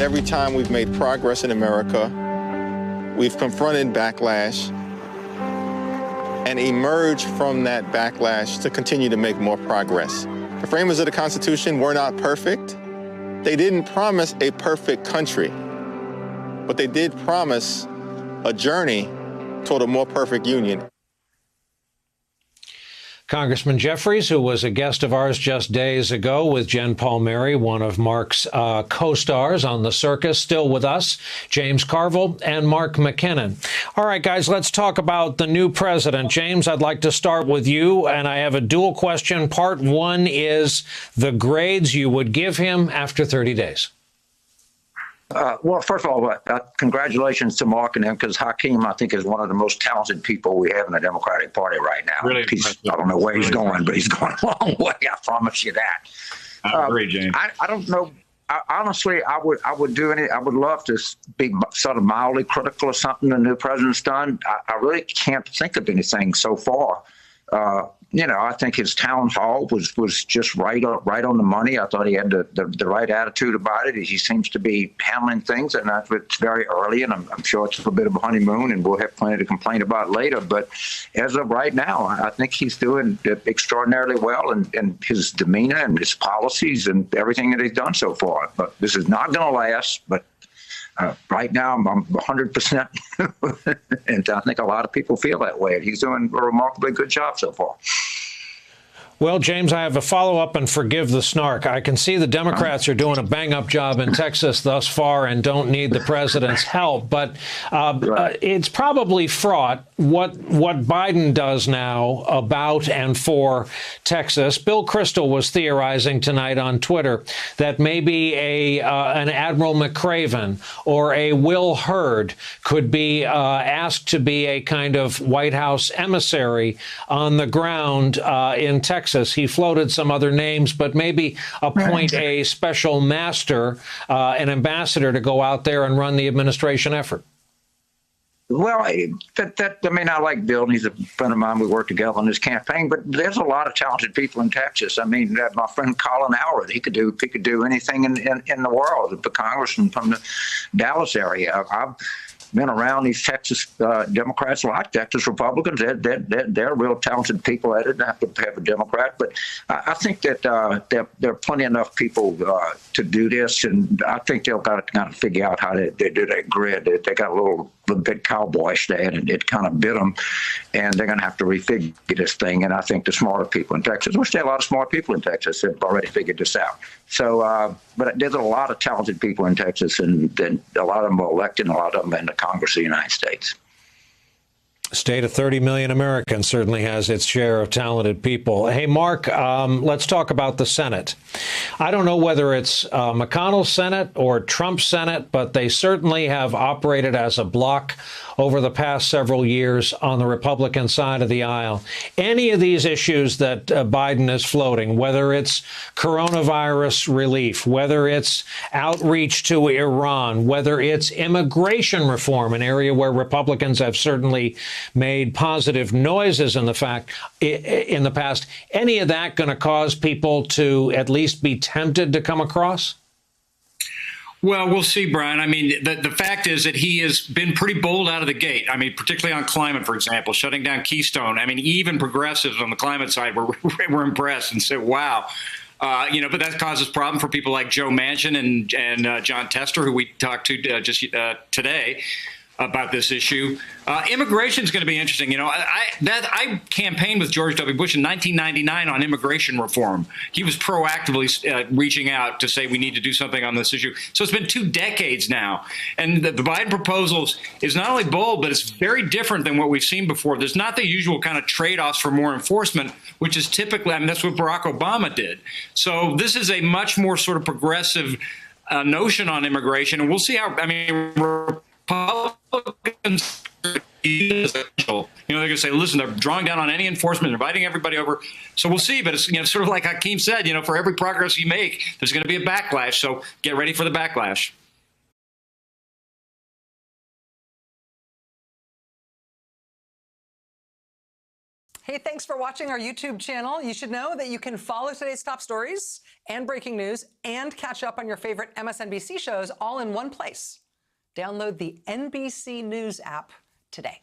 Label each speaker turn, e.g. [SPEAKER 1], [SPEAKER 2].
[SPEAKER 1] Every time we've made progress in America, we've confronted backlash and emerged from that backlash to continue to make more progress. The framers of the Constitution were not perfect. They didn't promise a perfect country, but they did promise a journey toward a more perfect union.
[SPEAKER 2] Congressman Jeffries, who was a guest of ours just days ago with Jen Palmieri, one of Mark's co-stars on The Circus, still with us, James Carville and Mark McKinnon. All right, guys, let's talk about the new president. James, I'd like to start with you, and I have a dual question. Part one is the grades you would give him after 30 days.
[SPEAKER 3] Well, first of all, congratulations to Mark and him, because Hakeem, I think, is one of the most talented people we have in the Democratic Party right now.
[SPEAKER 4] Really,
[SPEAKER 3] I don't know where he's going, but he's going a long way. I promise you that.
[SPEAKER 4] I agree, James.
[SPEAKER 3] I don't know. Honestly, I would do any. I would love to be sort of mildly critical of something the new president's done. I really can't think of anything so far. I think his town hall was just right on the money. I thought he had the right attitude about it. He seems to be handling things, and it's very early, and I'm sure it's a bit of a honeymoon, and we'll have plenty to complain about later. But as of right now, I think he's doing extraordinarily well in his demeanor and his policies and everything that he's done so far. But this is not going to last. But right now, I'm 100%, and I think a lot of people feel that way. He's doing a remarkably good job so far.
[SPEAKER 2] Well, James, I have a follow-up, and forgive the snark. I can see the Democrats are doing a bang-up job in Texas thus far and don't need the president's help, but it's probably fraught what Biden does now about and for Texas. Bill Kristol was theorizing tonight on Twitter that maybe an Admiral McCraven or a Will Hurd could be asked to be a kind of White House emissary on the ground in Texas. He floated some other names, but maybe appoint a special master, an ambassador, to go out there and run the administration effort.
[SPEAKER 3] Well, I like Bill, and he's a friend of mine. We worked together on his campaign, but there's a lot of talented people in Texas. I mean, my friend Colin Howard, he could do anything in the world. The congressman from the Dallas area. I've been around these Texas Democrats, like Texas Republicans. They're real talented people at it. They have to have a Democrat, but I think that there are plenty enough people to do this, and I think they'll got to kind of figure out how they do that grid. They got a little bit cowboyish there, and it kind of bit them, and they're going to have to refigure this thing. And I think the smarter people in Texas, which there are a lot of smart people in Texas, have already figured this out. So, but there's a lot of talented people in Texas, and a lot of them are elected, and a lot of them in the Congress of the United States.
[SPEAKER 2] State of 30 million Americans certainly has its share of talented people. Hey, Mark, let's talk about the Senate. I don't know whether it's McConnell's Senate or Trump's Senate, but they certainly have operated as a bloc over the past several years on the Republican side of the aisle. Any of these issues that Biden is floating, whether it's coronavirus relief, whether it's outreach to Iran, whether it's immigration reform, an area where Republicans have certainly made positive noises in the past, any of that going to cause people to at least be tempted to come across?
[SPEAKER 4] Well, we'll see, Brian. I mean, the fact is that he has been pretty bold out of the gate. I mean, particularly on climate, for example, shutting down Keystone. I mean, even progressives on the climate side were impressed and said, wow. But that causes problem for people like Joe Manchin and John Tester, who we talked to just today about this issue. Immigration is going to be interesting. I campaigned with George W. Bush in 1999 on immigration reform. He was proactively reaching out to say we need to do something on this issue. So it's been 2 decades now. And the Biden proposal is not only bold, but it's very different than what we've seen before. There's not the usual kind of trade-offs for more enforcement, which is typically, that's what Barack Obama did. So this is a much more sort of progressive notion on immigration. And we'll see how, Republicans, they're going to say, listen, they're drawing down on any enforcement, inviting everybody over. So we'll see. But it's sort of like Hakeem said, for every progress you make, there's going to be a backlash. So get ready for the backlash.
[SPEAKER 5] Hey, thanks for watching our YouTube channel. You should know that you can follow today's top stories and breaking news and catch up on your favorite MSNBC shows all in one place. Download the NBC News app today.